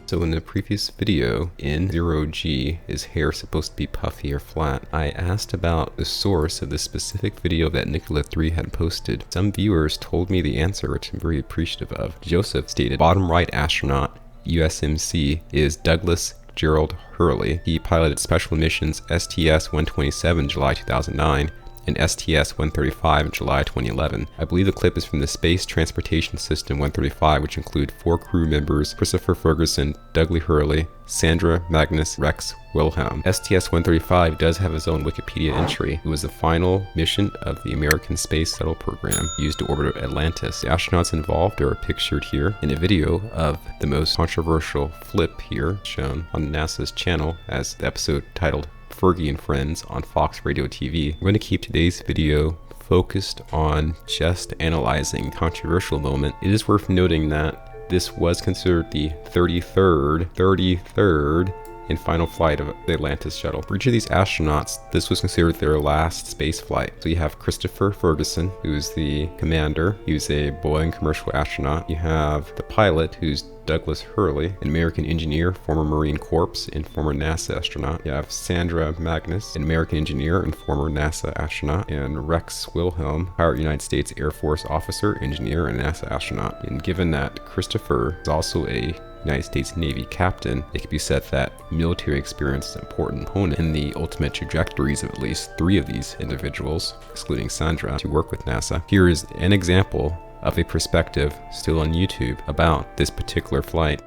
So in the previous video, in 0G, is hair supposed to be puffy or flat? I asked about the source of the specific video that Nicola3 had posted. Some viewers told me the answer, which I'm very appreciative of. Joseph stated, bottom right astronaut, USMC, is Douglas Gerald Hurley. He piloted Special Missions STS-127 July 2009 and STS-135 in July 2011. I believe the clip is from the Space Transportation System 135, which include 4 crew members: Christopher Ferguson, Douglas Hurley, Sandra, Magnus, Rex, Wilhelm. STS-135 does have its own Wikipedia entry. It was the final mission of the American Space Shuttle program used to orbit Atlantis. The astronauts involved are pictured here in a video of the most controversial flip here, shown on NASA's channel as the episode titled Fergie and Friends on Fox Radio TV. We're going to keep today's video focused on just analyzing the controversial moment. It is worth noting that this was considered the 33rd and final flight of the Atlantis shuttle. For each of these astronauts, this was considered their last space flight. So you have Christopher Ferguson, who's the commander. He was a Boeing commercial astronaut. You have the pilot, who's Douglas Hurley, an American engineer, former Marine Corps, and former NASA astronaut. You have Sandra Magnus, an American engineer and former NASA astronaut, and Rex Wilhelm, retired United States Air Force officer, engineer, and NASA astronaut. And given that Christopher is also a United States Navy captain, it can be said that military experience is an important component in the ultimate trajectories of at least 3 of these individuals, excluding Sandra, to work with NASA. Here is an example of a perspective still on YouTube about this particular flight.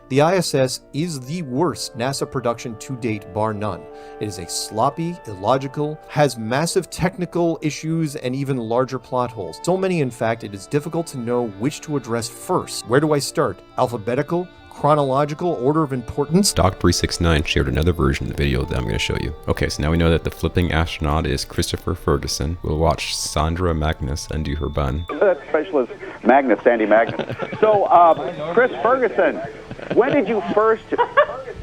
The ISS is the worst NASA production to date, bar none. It is a sloppy, illogical, has massive technical issues and even larger plot holes. So many, in fact, it is difficult to know which to address first. Where do I start? Alphabetical? Chronological order of importance? Doc369 shared another version of the video that I'm going to show you. Okay, so now we know that the flipping astronaut is Christopher Ferguson. We'll watch Sandra Magnus undo her bun. That specialist Magnus, Sandy Magnus. So, Chris Ferguson, when did you first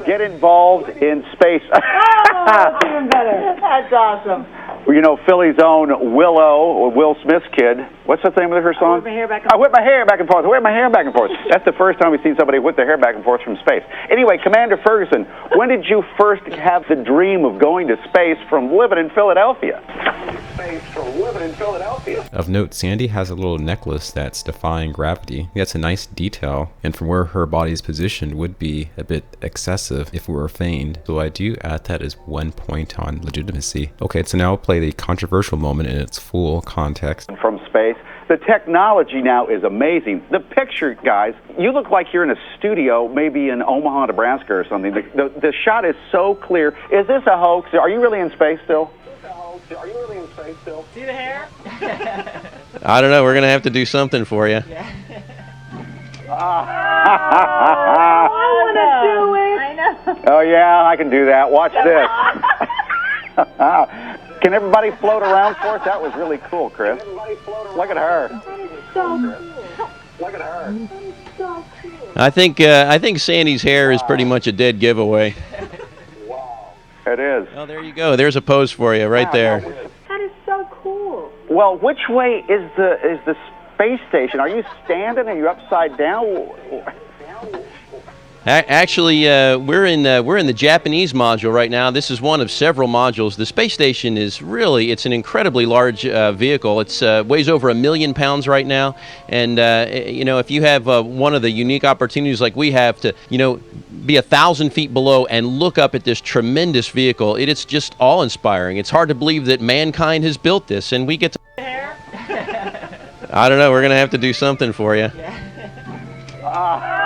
get involved in space? Oh, even better. That's awesome. You know, Philly's own Willow, Will Smith's kid. What's the name of her song? I whip my hair back and forth. I whip my hair back and forth. I whip my hair back and forth. That's the first time we've seen somebody whip their hair back and forth from space. Anyway, Commander Ferguson, when did you first have the dream of going to space from living in Philadelphia? Of note, Sandy has a little necklace that's defying gravity. That's a nice detail, and from where her body is positioned would be a bit excessive if it were feigned. So I do add that as one point on legitimacy. Okay, so now I'll play the controversial moment in its full context. From space. The technology now is amazing. The picture, guys, you look like you're in a studio, maybe in Omaha, Nebraska or something. The shot is so clear. Is this a hoax? Are you really in space still? See the hair? I don't know. We're going to have to do something for you. I want to do it. I know. Oh, yeah, I can do that. Watch this. Can everybody float around for us? That was really cool, Chris. Look at her. So cool. Look at her. So cool. I think Sandy's hair is pretty much a dead giveaway. Wow. It is. Oh, there you go. There's a pose for you right there. That is so cool. Well, which way is the space station? Are you standing? Are you upside down? Actually, we're in the Japanese module right now. This is one of several modules. The space station is it's an incredibly large vehicle. It's weighs over 1 million pounds right now. And you know, if you have one of the unique opportunities like we have to, you know, be 1,000 feet below and look up at this tremendous vehicle, it's just awe-inspiring. It's hard to believe that mankind has built this, and we get to. I don't know. We're gonna have to do something for you. I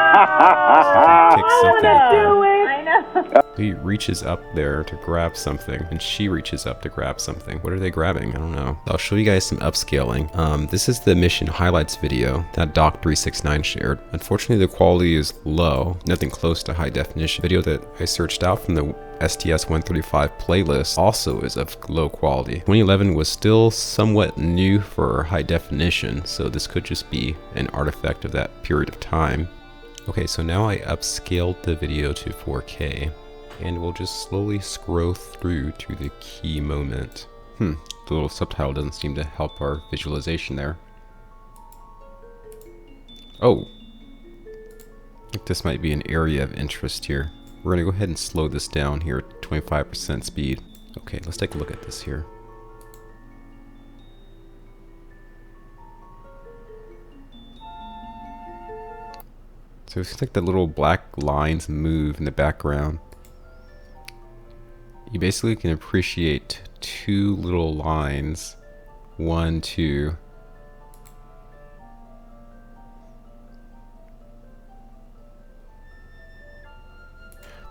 know. He reaches up there to grab something, and she reaches up to grab something. What are they grabbing? I don't know. I'll show you guys some upscaling. This is the mission highlights video that Doc369 shared. Unfortunately, the quality is low, nothing close to high definition. Video that I searched out from the STS-135 playlist also is of low quality. 2011 was still somewhat new for high definition, so this could just be an artifact of that period of time. Okay, so now I upscaled the video to 4K, and we'll just slowly scroll through to the key moment. The little subtitle doesn't seem to help our visualization there. Oh, think this might be an area of interest here. We're gonna go ahead and slow this down here at 25% speed. Okay, let's take a look at this here. So it seems like the little black lines move in the background. You basically can appreciate two little lines. 1, 2.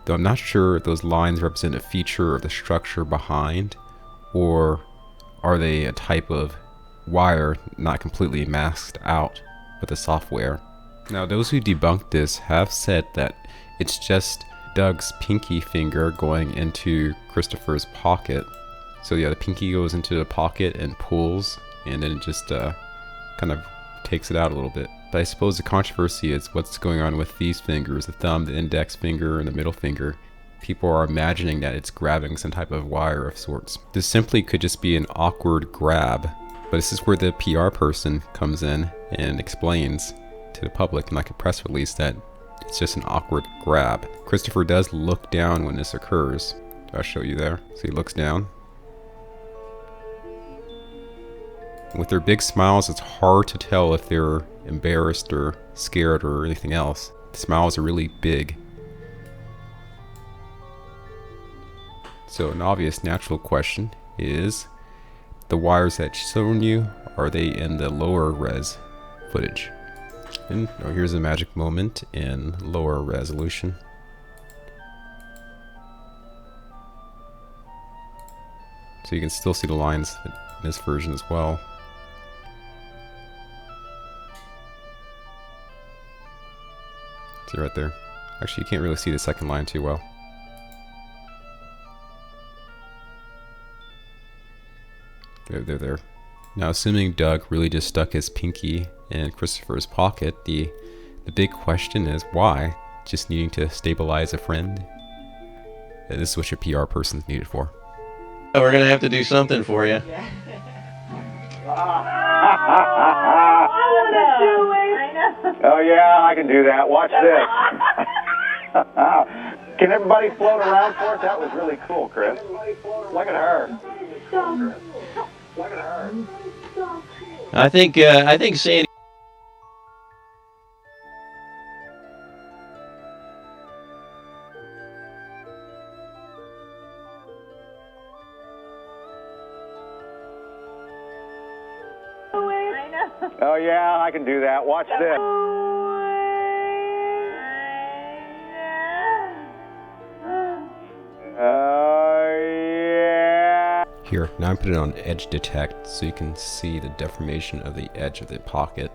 Though I'm not sure if those lines represent a feature of the structure behind, or are they a type of wire not completely masked out with the software. Now, those who debunked this have said that it's just Doug's pinky finger going into Christopher's pocket. So yeah, the pinky goes into the pocket and pulls, and then it just kind of takes it out a little bit. But I suppose the controversy is what's going on with these fingers, the thumb, the index finger, and the middle finger. People are imagining that it's grabbing some type of wire of sorts. This simply could just be an awkward grab, but this is where the PR person comes in and explains to the public in like a press release that it's just an awkward grab. Christopher does look down when this occurs. I'll show you there. So he looks down. With their big smiles, it's hard to tell if they're embarrassed or scared or anything else. The smiles are really big. So an obvious natural question is, the wires that shown you, are they in the lower res footage? And here's a magic moment in lower resolution. So you can still see the lines in this version as well. See right there. Actually, you can't really see the second line too well. There. Now, assuming Doug really just stuck his pinky in Christopher's pocket, the big question is why? Just needing to stabilize a friend? This is what your PR person's needed for. We're gonna have to do something for you. Oh yeah, I can do that. Watch this. Can everybody float around for it? That was really cool, Chris. Look at her. Look at her. I think Sandy. Oh yeah, I can do that. Watch this. Here, now I'm putting it on edge detect so you can see the deformation of the edge of the pocket.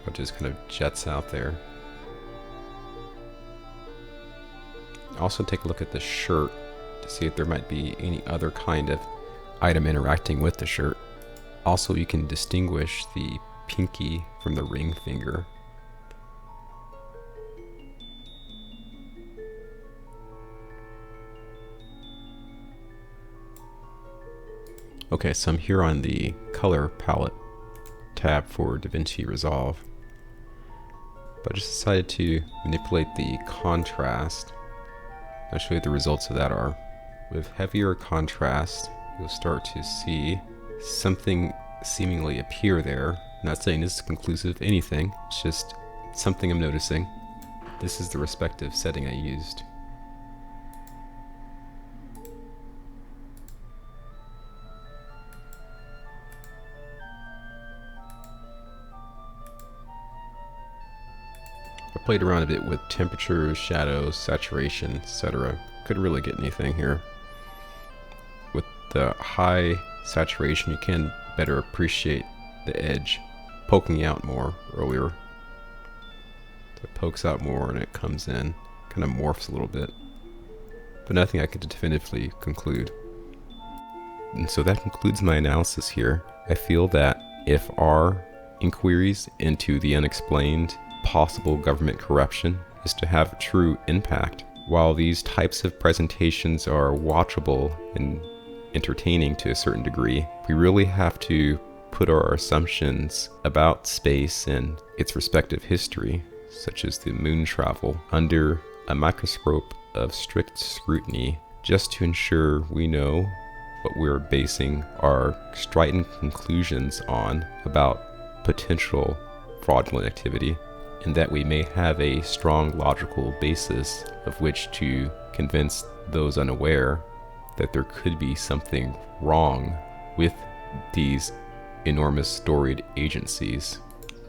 It just kind of jets out there. Also take a look at the shirt to see if there might be any other kind of item interacting with the shirt. Also, you can distinguish the pinky from the ring finger. Okay, so I'm here on the color palette tab for DaVinci Resolve. But I just decided to manipulate the contrast. I'll show you what the results of that are. With heavier contrast, you'll start to see something seemingly appear there. I'm not saying this is conclusive of anything, it's just something I'm noticing. This is the respective setting I used. I played around a bit with temperatures, shadows, saturation, etc. Couldn't really get anything here. With the high saturation, you can better appreciate the edge poking out more earlier. So it pokes out more and it comes in, kind of morphs a little bit. But nothing I could definitively conclude. And so that concludes my analysis here. I feel that if our inquiries into the unexplained possible government corruption is to have a true impact, while these types of presentations are watchable and entertaining to a certain degree, we really have to put our assumptions about space and its respective history, such as the moon travel, under a microscope of strict scrutiny, just to ensure we know what we're basing our strident conclusions on about potential fraudulent activity, and that we may have a strong logical basis of which to convince those unaware that there could be something wrong with these enormous storied agencies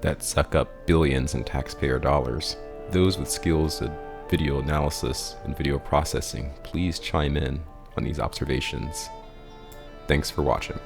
that suck up billions in taxpayer dollars. Those with skills in video analysis and video processing, please chime in on these observations. Thanks for watching.